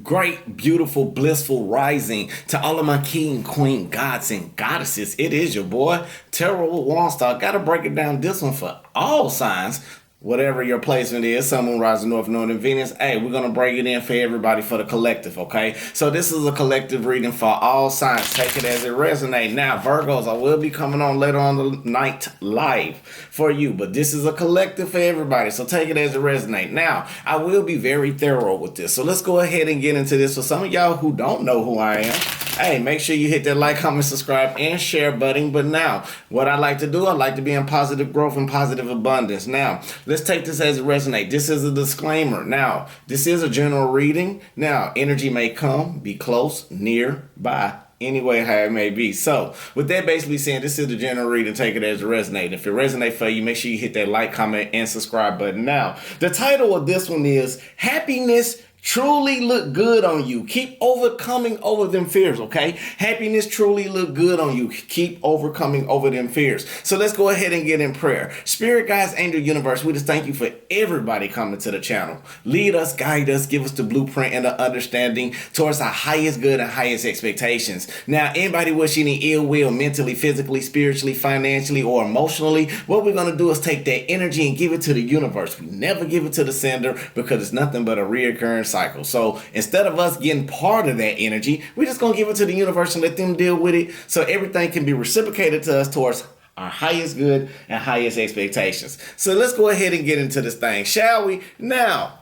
great, beautiful, blissful rising to all of my king, queen, gods, and goddesses. It is your boy, Terrell Waunstar. Gotta break it down this one for all signs. Whatever your placement is, Sun, Moon, Rising, North, Node, and Venus. Hey, we're gonna break it in for everybody for the collective, okay? So this is a collective reading for all signs. Take it as it resonates. Now, Virgos, I will be coming on later on the night live for you, but this is a collective for everybody. So take it as it resonates. Now, I will be very thorough with this. So let's go ahead and get into this. For some of y'all who don't know who I am, hey, make sure you hit that like, comment, subscribe, and share button. But now, what I like to do, I like to be in positive growth and positive abundance. Now, let's take this as it resonates. This is a disclaimer. Now, this is a general reading. Now, energy may come, be close, near, by, anyway, how it may be. So, with that basically saying, this is the general reading. Take it as it resonates. If it resonates for you, make sure you hit that like, comment, and subscribe button. Now, the title of this one is Happiness Truly Look Good on You. Keep overcoming over them fears, okay? Happiness truly look good on you. Keep overcoming over them fears. So let's go ahead and get in prayer. Spirit, guides, angel, universe, we just thank you for everybody coming to the channel. Lead us, guide us, give us the blueprint and the understanding towards our highest good and highest expectations. Now, anybody wishing any ill will mentally, physically, spiritually, financially, or emotionally, what we're going to do is take that energy and give it to the universe. We never give it to the sender because it's nothing but a reoccurring cycle. So instead of us getting part of that energy, we're just going to give it to the universe and let them deal with it so everything can be reciprocated to us towards our highest good and highest expectations. So let's go ahead and get into this thing, shall we? Now,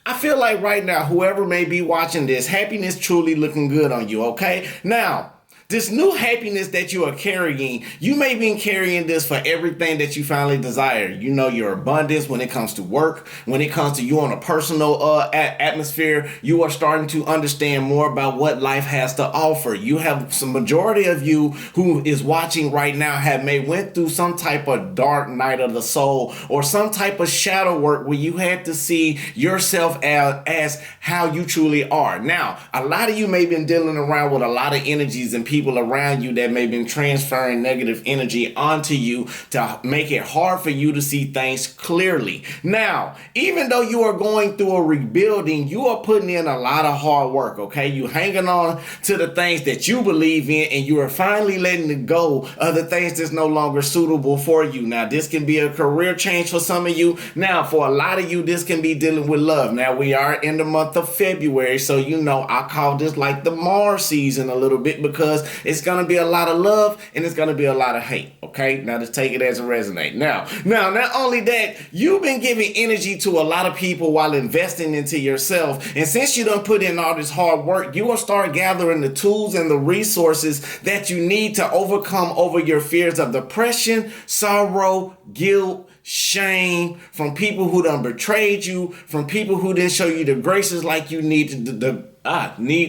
I feel like right now, whoever may be watching this, happiness truly looking good on you, okay? Now, this new happiness that you are carrying, you may be carrying this for everything that you finally desire. You know, your abundance when it comes to work, when it comes to you on a personal atmosphere, you are starting to understand more about what life has to offer. You have some majority of you who is watching right now may went through some type of dark night of the soul or some type of shadow work where you had to see yourself as how you truly are. Now, a lot of you may have been dealing around with a lot of energies and people around you that may have been transferring negative energy onto you to make it hard for you to see things clearly. Now, even though you are going through a rebuilding, you are putting in a lot of hard work, okay? You hanging on to the things that you believe in and you are finally letting go of the things that's no longer suitable for you. Now, this can be a career change for some of you. Now, for a lot of you, this can be dealing with love. Now, we are in the month of February, so you know I call this like the Mars season a little bit because it's going to be a lot of love and it's going to be a lot of hate, okay? Now, just take it as it resonates. Now, not only that, you've been giving energy to a lot of people while investing into yourself. And since you done put in all this hard work, you will start gathering the tools and the resources that you need to overcome over your fears of depression, sorrow, guilt, shame, from people who done betrayed you, from people who didn't show you the graces like you need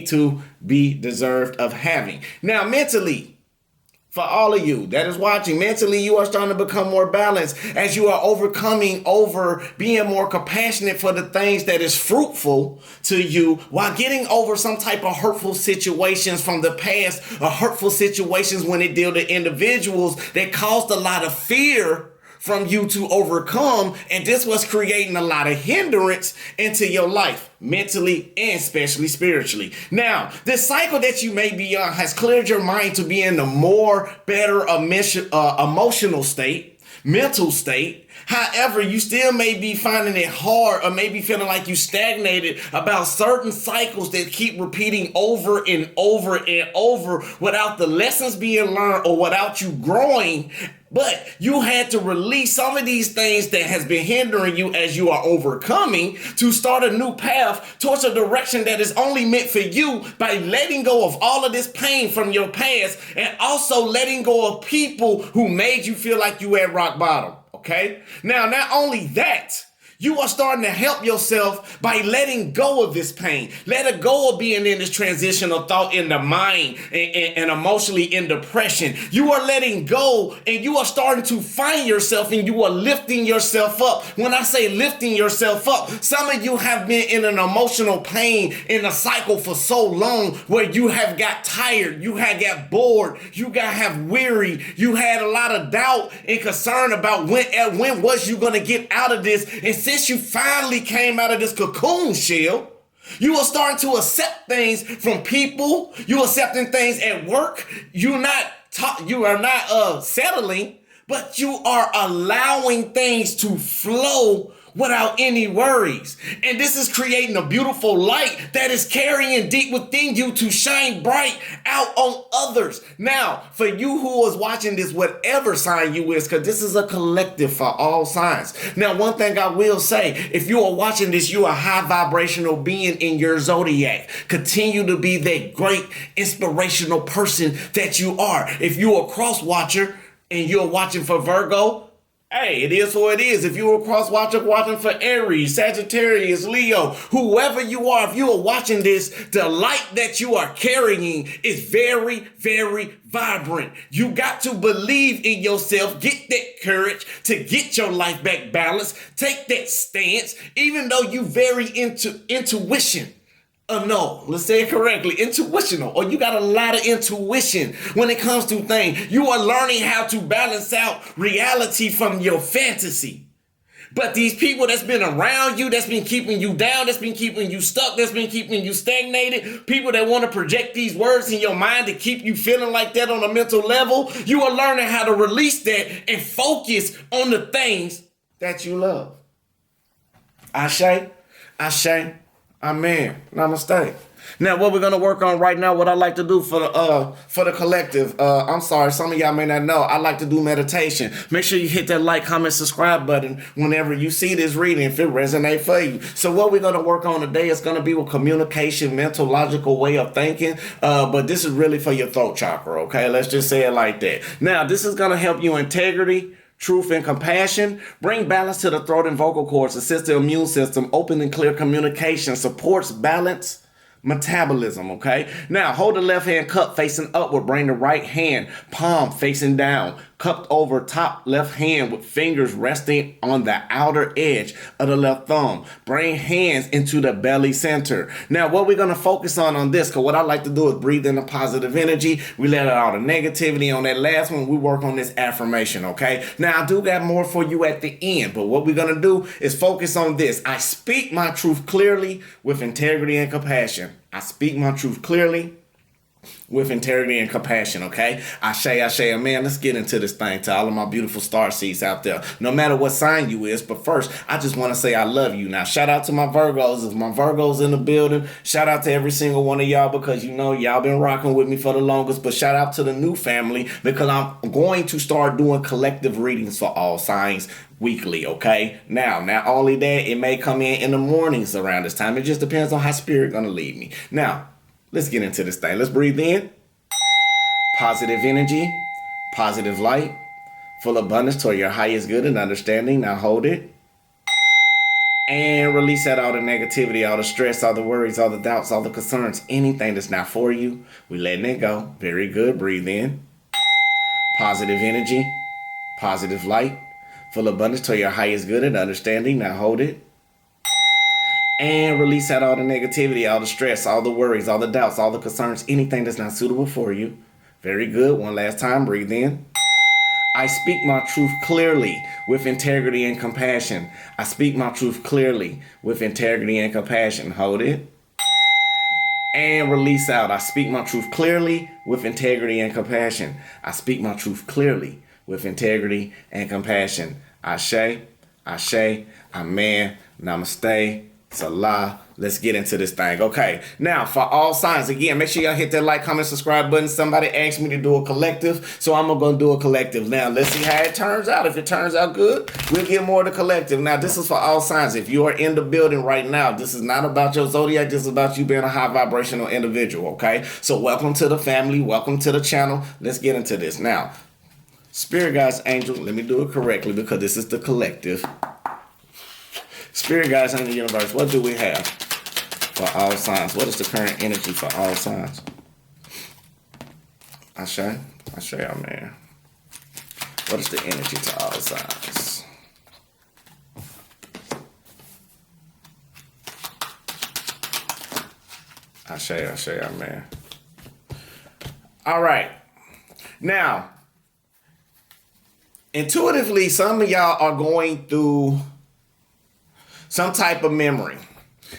to be deserved of having. Now, mentally, for all of you that is watching, mentally, you are starting to become more balanced as you are overcoming over being more compassionate for the things that is fruitful to you while getting over some type of hurtful situations from the past or hurtful situations when it deal to individuals that caused a lot of fear from you to overcome, and this was creating a lot of hindrance into your life, mentally and especially spiritually. Now, this cycle that you may be on has cleared your mind to be in a more better emotional state, mental state. However, you still may be finding it hard or maybe feeling like you stagnated about certain cycles that keep repeating over and over and over without the lessons being learned or without you growing. But you had to release some of these things that has been hindering you as you are overcoming to start a new path towards a direction that is only meant for you by letting go of all of this pain from your past and also letting go of people who made you feel like you at rock bottom. Okay? Now, not only that, you are starting to help yourself by letting go of this pain. Let it go of being in this transitional thought in the mind and emotionally in depression. You are letting go and you are starting to find yourself and you are lifting yourself up. When I say lifting yourself up, some of you have been in an emotional pain in a cycle for so long where you have got tired, you have got bored, you have weary, you had a lot of doubt and concern about when was you going to get out of this. And since you finally came out of this cocoon shell, You are starting to accept things from people. You accepting things at work. You are not settling, but you are allowing things to flow without any worries. And this is creating a beautiful light that is carrying deep within you to shine bright out on others. Now, for you who is watching this, whatever sign you is, because this is a collective for all signs. Now, one thing I will say, if you are watching this, you are a high vibrational being in your zodiac. Continue to be that great inspirational person that you are. If you're a cross watcher and you're watching for Virgo, hey, it is what it is. If you're a cross watcher watching for Aries, Sagittarius, Leo, whoever you are, if you are watching this, the light that you are carrying is very, very vibrant. You got to believe in yourself. Get that courage to get your life back balanced. Take that stance, even though you very into intuition. No, let's say it correctly, intuitional, or you got a lot of intuition when it comes to things. You are learning how to balance out reality from your fantasy. But these people that's been around you, that's been keeping you down, that's been keeping you stuck, that's been keeping you stagnated, people that want to project these words in your mind to keep you feeling like that on a mental level, you are learning how to release that and focus on the things that you love. Ashe, amen. Namaste. Now, what we're gonna work on right now, what I like to do for the collective. I'm sorry, some of y'all may not know. I like to do meditation. Make sure you hit that like, comment, subscribe button whenever you see this reading, if it resonates for you. So, what we're gonna work on today is gonna be with communication, mental, logical way of thinking. But this is really for your throat chakra. Okay, let's just say it like that. Now, this is gonna help you integrity, truth, and compassion, bring balance to the throat and vocal cords, assist the immune system, open and clear communication, supports balance, metabolism, okay? Now, hold the left hand cup facing upward, bring the right hand palm facing down, cupped over top left hand with fingers resting on the outer edge of the left thumb. Bring hands into the belly center. Now, what we're going to focus on this, because what I like to do is breathe in the positive energy. We let out all the negativity. On that last one, we work on this affirmation, okay? Now, I do got more for you at the end, but what we're going to do is focus on this. I speak my truth clearly with integrity and compassion. I speak my truth clearly with integrity and compassion, okay? Ashe, amen. Let's get into this thing to all of my beautiful star seeds out there. No matter what sign you is, but first, I just want to say I love you. Now, shout out to my Virgos. If my Virgos in the building, shout out to every single one of y'all because, you know, y'all been rocking with me for the longest, but shout out to the new family because I'm going to start doing collective readings for all signs weekly, okay? Now, not only that, it may come in the mornings around this time. It just depends on how spirit gonna lead me. Now, let's get into this thing. Let's breathe in. Positive energy, positive light, full abundance toward your highest good and understanding. Now hold it. And release out all the negativity, all the stress, all the worries, all the doubts, all the concerns, anything that's not for you. We letting it go. Very good. Breathe in. Positive energy, positive light, full abundance toward your highest good and understanding. Now hold it. And release out all the negativity, all the stress, all the worries, all the doubts, all the concerns, anything that's not suitable for you. Very good. One last time. Breathe in. I speak my truth clearly with integrity and compassion. I speak my truth clearly with integrity and compassion. Hold it. And release out. I speak my truth clearly with integrity and compassion. I speak my truth clearly with integrity and compassion. Ashe, Ashe, Amen, Namaste, Salah. Let's get into this thing. Okay. Now, for all signs, again, make sure y'all hit that like, comment, subscribe button. Somebody asked me to do a collective, so I'm going to do a collective. Now, let's see how it turns out. If it turns out good, we'll get more of the collective. Now, this is for all signs. If you are in the building right now, this is not about your zodiac. This is about you being a high vibrational individual, okay? So welcome to the family. Welcome to the channel. Let's get into this. Now, Spirit guides, angels, let me do it correctly because this is the collective. Spirit guides, angel universe, what do we have for all signs? What is the current energy for all signs? Ashe, amen. What is the energy to all signs? Ashe, amen. All right. Now, intuitively, some of y'all are going through some type of memory.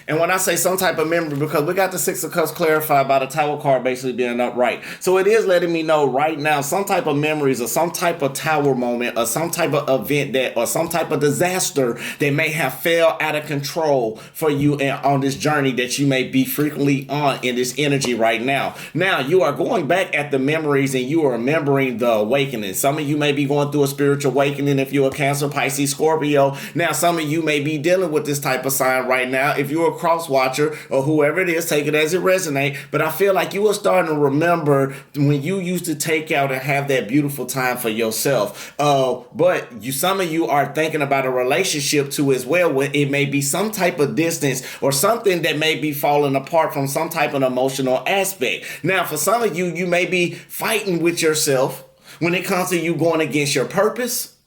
And when I say some type of memory, because we got the Six of Cups clarified by the Tower card basically being upright. So it is letting me know right now some type of memories or some type of tower moment or some type of event that or some type of disaster that may have fell out of control for you on this journey that you may be frequently on in this energy right now. Now you are going back at the memories and you are remembering the awakening. Some of you may be going through a spiritual awakening if you're a Cancer, Pisces, Scorpio. Now some of you may be dealing with this type of sign right now. If you're a cross watcher or whoever it is, take it as it resonates. But I feel like you are starting to remember when you used to take out and have that beautiful time for yourself. But some of you are thinking about a relationship too as well, where it may be some type of distance or something that may be falling apart from some type of emotional aspect. Now, for some of you, you may be fighting with yourself when it comes to you going against your purpose.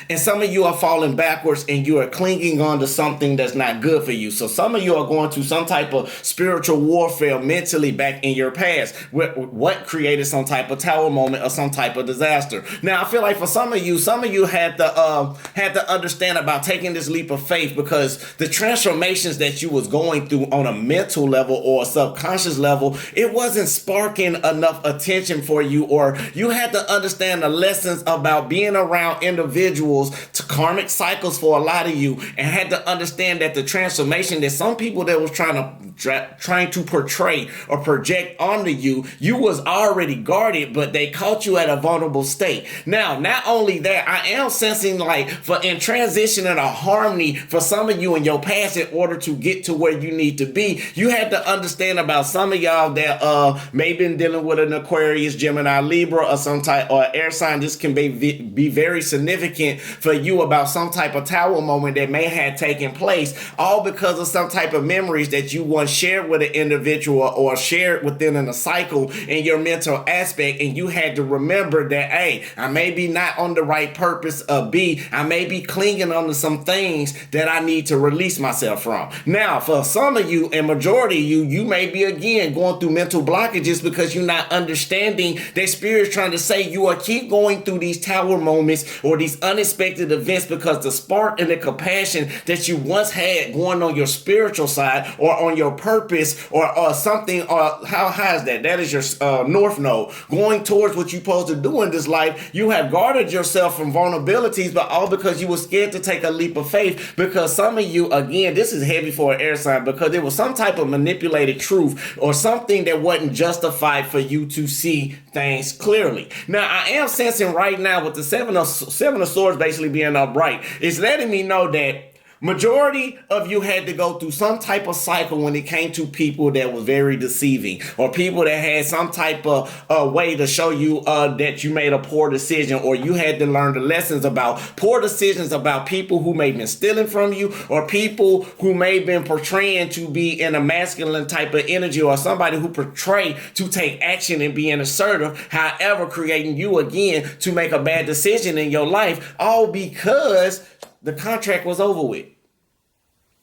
And some of you are falling backwards and you are clinging on to something that's not good for you. So some of you are going through some type of spiritual warfare mentally back in your past. What created some type of tower moment or some type of disaster. Now, I feel like for some of you had to understand about taking this leap of faith, because the transformations that you was going through on a mental level or a subconscious level, it wasn't sparking enough attention for you, or you had to understand the lessons about being around individuals to karmic cycles for a lot of you, and had to understand that the transformation that some people that was trying to portray or project onto you was already guarded, but they caught you at a vulnerable state. Now, not only that, I am sensing like in transition and a harmony for some of you in your past in order to get to where you need to be. You had to understand about some of y'all that may been dealing with an Aquarius, Gemini, Libra, or some type or air sign. This can be very significant for you about some type of tower moment that may have taken place, all because of some type of memories that you once shared with an individual or shared within a cycle in your mental aspect, and you had to remember that, hey, I may be not on the right purpose, B, I may be clinging on to some things that I need to release myself from. Now, for some of you, and majority of you may be again going through mental blockages because you're not understanding that spirit's trying to say you are keep going through these tower moments or these unexpected events because the spark and the compassion that you once had going on your spiritual side or on your purpose or something, or how high is that? That is your north node going towards what you're supposed to do in this life. You have guarded yourself from vulnerabilities, but all because you were scared to take a leap of faith. Because some of you, again, this is heavy for an air sign, because it was some type of manipulated truth or something that wasn't justified for you to see things clearly. Now, I am sensing right now with the seven of swords basically being upright, it's letting me know that majority of you had to go through some type of cycle when it came to people that was very deceiving, or people that had some type of way to show you that you made a poor decision, or you had to learn the lessons about poor decisions about people who may have been stealing from you, or people who may have been portraying to be in a masculine type of energy, or somebody who portray to take action and being assertive, however creating you again to make a bad decision in your life, all because the contract was over with.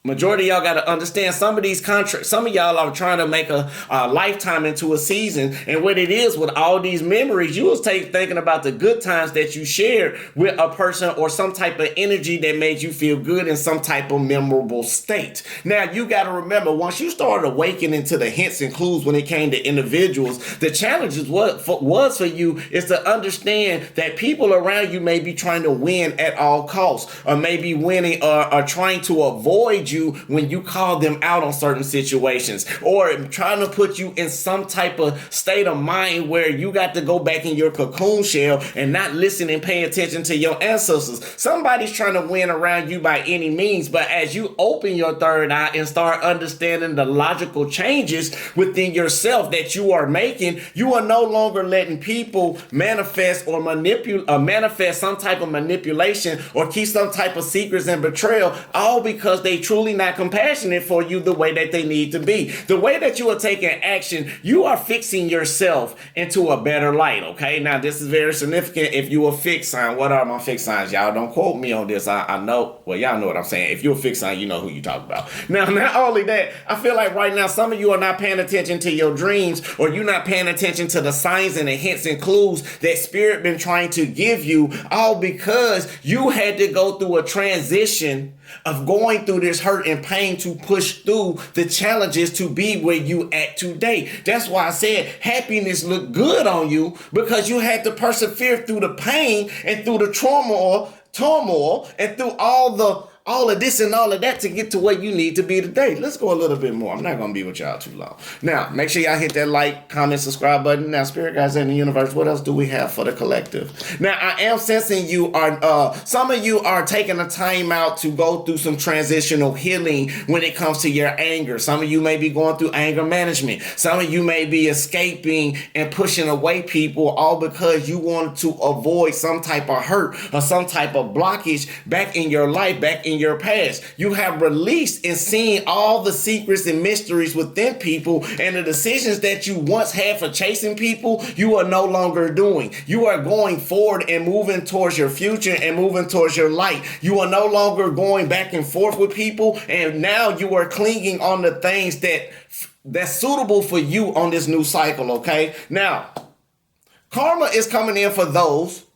Majority of y'all got to understand some of these contracts. Some of y'all are trying to make a lifetime into a season. And what it is with all these memories, you was thinking about the good times that you shared with a person or some type of energy that made you feel good in some type of memorable state. Now, you got to remember, once you started awakening to the hints and clues when it came to individuals, the challenges was for you is to understand that people around you may be trying to win at all costs, or maybe winning or trying to avoid you when you call them out on certain situations, or trying to put you in some type of state of mind where you got to go back in your cocoon shell and not listen and pay attention to your ancestors. Somebody's trying to win around you by any means, but as you open your third eye and start understanding the logical changes within yourself that you are making, you are no longer letting people manifest or manifest some type of manipulation or keep some type of secrets and betrayal, all because they truly not compassionate for you the way that they need to be. The way that you are taking action, you are fixing yourself into a better light, okay? Now, this is very significant. If you a fixed sign, what are my fixed signs? Y'all don't quote me on this. I know, well, y'all know what I'm saying. If you're a fixed sign, you know who you talk about. Now, not only that, I feel like right now, some of you are not paying attention to your dreams, or you're not paying attention to the signs and the hints and clues that spirit been trying to give you, all because you had to go through a transition of going through this hurt and pain to push through the challenges to be where you at today. That's why I said happiness looked good on you, because you had to persevere through the pain and through the turmoil and through all of this and all of that to get to where you need to be today. Let's go a little bit more. I'm not going to be with y'all too long. Now, make sure y'all hit that like, comment, subscribe button. Now, spirit guys in the universe, what else do we have for the collective? Now, I am sensing you are, some of you are taking a time out to go through some transitional healing when it comes to your anger. Some of you may be going through anger management. Some of you may be escaping and pushing away people, all because you want to avoid some type of hurt or some type of blockage back in your life, back in your past. You have released and seen all the secrets and mysteries within people, and the decisions that you once had for chasing people, you are no longer doing. You are going forward and moving towards your future and moving towards your light. You are no longer going back and forth with people, and now you are clinging on the things that's suitable for you on this new cycle, okay? Now, karma is coming in for those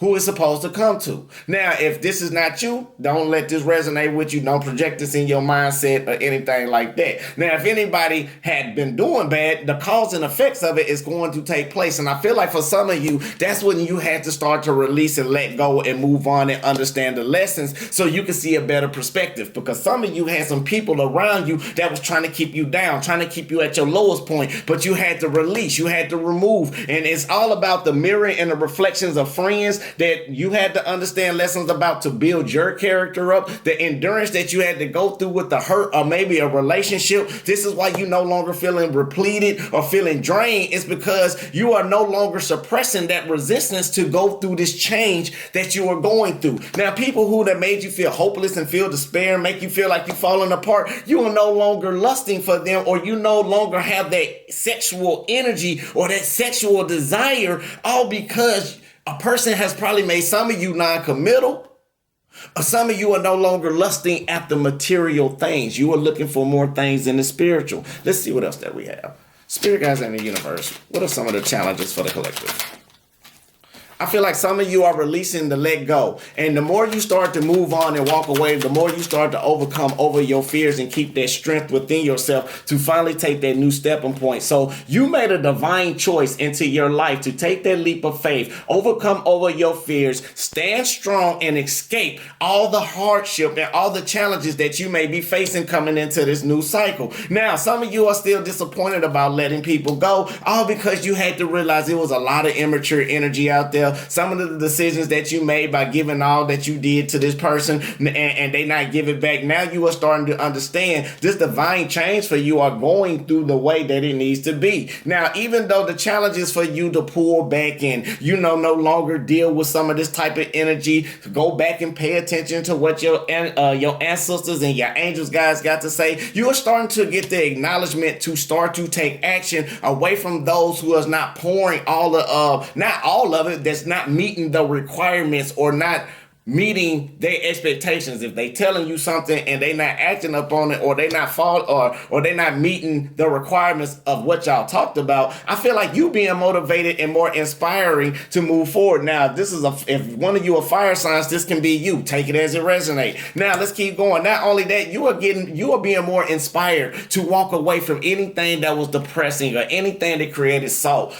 who is supposed to come to. Now, if this is not you, don't let this resonate with you. Don't project this in your mindset or anything like that. Now, if anybody had been doing bad, the cause and effects of it is going to take place. And I feel like for some of you, that's when you had to start to release and let go and move on and understand the lessons so you can see a better perspective. Because some of you had some people around you that was trying to keep you down, trying to keep you at your lowest point, but you had to release, you had to remove. And it's all about the mirror and the reflections of friends that you had to understand lessons about to build your character up, the endurance that you had to go through with the hurt or maybe a relationship. This is why you no longer feeling repleted or feeling drained. It's because you are no longer suppressing that resistance to go through this change that you are going through. Now, people who that made you feel hopeless and feel despair, make you feel like you're falling apart, you are no longer lusting for them, or you no longer have that sexual energy or that sexual desire, all because a person has probably made some of you non-committal, or some of you are no longer lusting after material things. You are looking for more things in the spiritual. Let's see what else that we have. Spirit guys in the universe, what are some of the challenges for the collective? I feel like some of you are releasing the let go. And the more you start to move on and walk away, the more you start to overcome over your fears and keep that strength within yourself to finally take that new stepping point. So you made a divine choice into your life to take that leap of faith, overcome over your fears, stand strong and escape all the hardship and all the challenges that you may be facing coming into this new cycle. Now, some of you are still disappointed about letting people go, all because you had to realize it was a lot of immature energy out there. Some of the decisions that you made by giving all that you did to this person and they not give it back. Now you are starting to understand this divine change for you are going through the way that it needs to be. Now, even though the challenge is for you to pull back and, no longer deal with some of this type of energy, go back and pay attention to what your ancestors and your angels guys got to say, you are starting to get the acknowledgement to start to take action away from those who is not pouring not all of it, that's not meeting the requirements or not meeting their expectations. If they telling you something and they not acting up on it, or they not or they not meeting the requirements of what y'all talked about, I feel like you being motivated and more inspiring to move forward. Now, if one of you are fire signs, this can be you. Take it as it resonates. Now, let's keep going. Not only that, you are being more inspired to walk away from anything that was depressing or anything that created sorrow,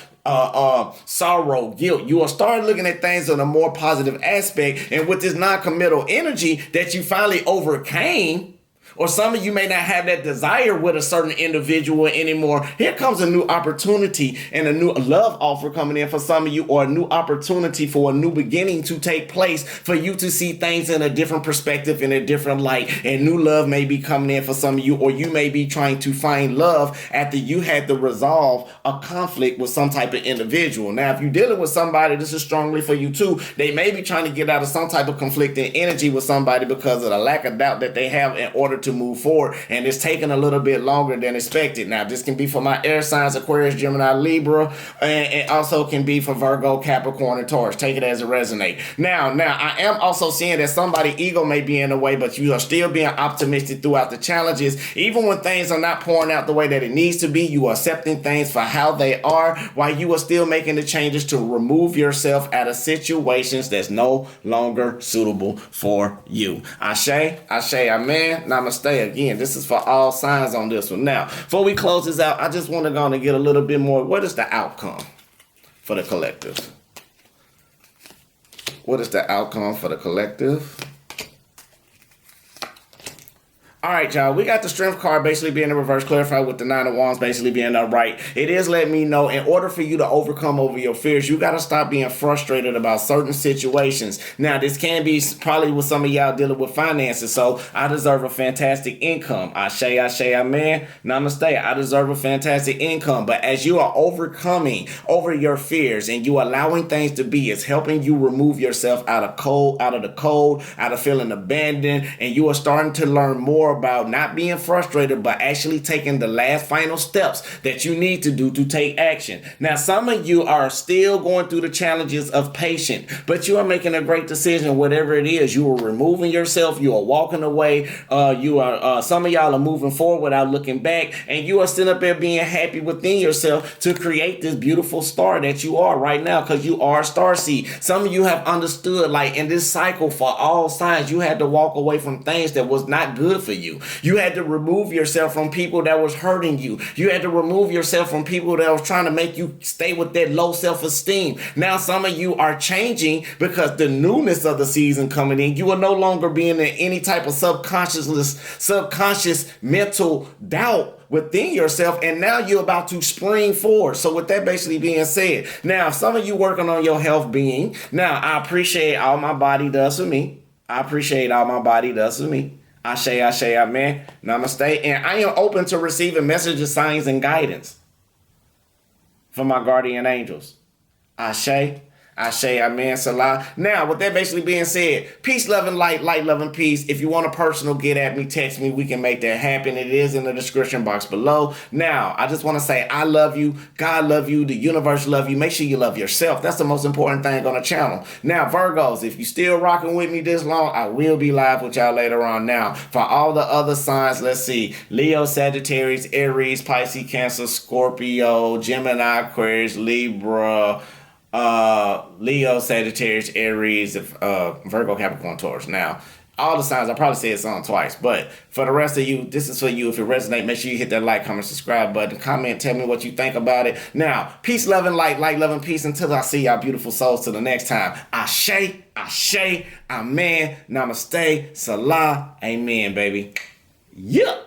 guilt. You are starting looking at things on a more positive aspect, and with this non-committal energy that you finally overcame, or some of you may not have that desire with a certain individual anymore, here comes a new opportunity and a new love offer coming in for some of you, or a new opportunity for a new beginning to take place for you to see things in a different perspective, in a different light, and new love may be coming in for some of you, or you may be trying to find love after you had to resolve a conflict with some type of individual. Now, if you're dealing with somebody, this is strongly for you too. They may be trying to get out of some type of conflicting energy with somebody because of the lack of doubt that they have in order to to move forward, and it's taking a little bit longer than expected. Now, this can be for my air signs, Aquarius, Gemini, Libra, and it also can be for Virgo, Capricorn, and Taurus. Take it as it resonates. Now, I am also seeing that somebody's ego may be in the way, but you are still being optimistic throughout the challenges. Even when things are not pouring out the way that it needs to be, you are accepting things for how they are, while you are still making the changes to remove yourself out of situations that's no longer suitable for you. Ashe, amen, namaste. Again, this is for all signs on this one. Now, before we close this out, I just want to go on and get a little bit more. What is the outcome for the collective? What is the outcome for the collective? All right, y'all, we got the strength card basically being in reverse, clarified with the 9 of Wands basically being upright. It is letting me know in order for you to overcome over your fears, you got to stop being frustrated about certain situations. Now, this can be probably with some of y'all dealing with finances. So I deserve a fantastic income. Ashe, amen, namaste. I deserve a fantastic income. But as you are overcoming over your fears and you allowing things to be, it's helping you remove yourself out of the cold, out of feeling abandoned, and you are starting to learn more about not being frustrated, but actually taking the last final steps that you need to do to take action. Now, some of you are still going through the challenges of patience, but you are making a great decision, whatever it is. You are removing yourself. You are walking away. Some of y'all are moving forward without looking back, and you are sitting up there being happy within yourself to create this beautiful star that you are right now, because you are a star seed. Some of you have understood, like in this cycle for all signs, you had to walk away from things that was not good for you. You had to remove yourself from people that was hurting you. You had to remove yourself from people that was trying to make you stay with that low self-esteem. Now some of you are changing because the newness of the season coming in, you are no longer being in any type of subconscious mental doubt within yourself, and now you're about to spring forward. So with that basically being said, now some of you working on your health being, now I appreciate all my body does for me. I appreciate all my body does for me. Ashe, amen, namaste. And I am open to receiving messages, signs, and guidance from my guardian angels. Ashe, amen, salah. Now, with that basically being said, peace, love, and light, love, and peace. If you want a personal, get at me, text me. We can make that happen. It is in the description box below. Now, I just want to say I love you. God love you. The universe love you. Make sure you love yourself. That's the most important thing on the channel. Now, Virgos, if you still rocking with me this long, I will be live with y'all later on. Now, for all the other signs, let's see. Leo, Sagittarius, Aries, Pisces, Cancer, Scorpio, Gemini, Aquarius, Libra, Leo, Sagittarius, Aries, Virgo, Capricorn, Taurus. Now, all the signs, I probably said something twice, but for the rest of you, this is for you. If it resonates, make sure you hit that like, comment, subscribe button, comment, tell me what you think about it. Now, peace, love, and light, love, and peace. Until I see y'all beautiful souls till the next time. Ashe, amen, namaste, salah, amen, baby. Yeah.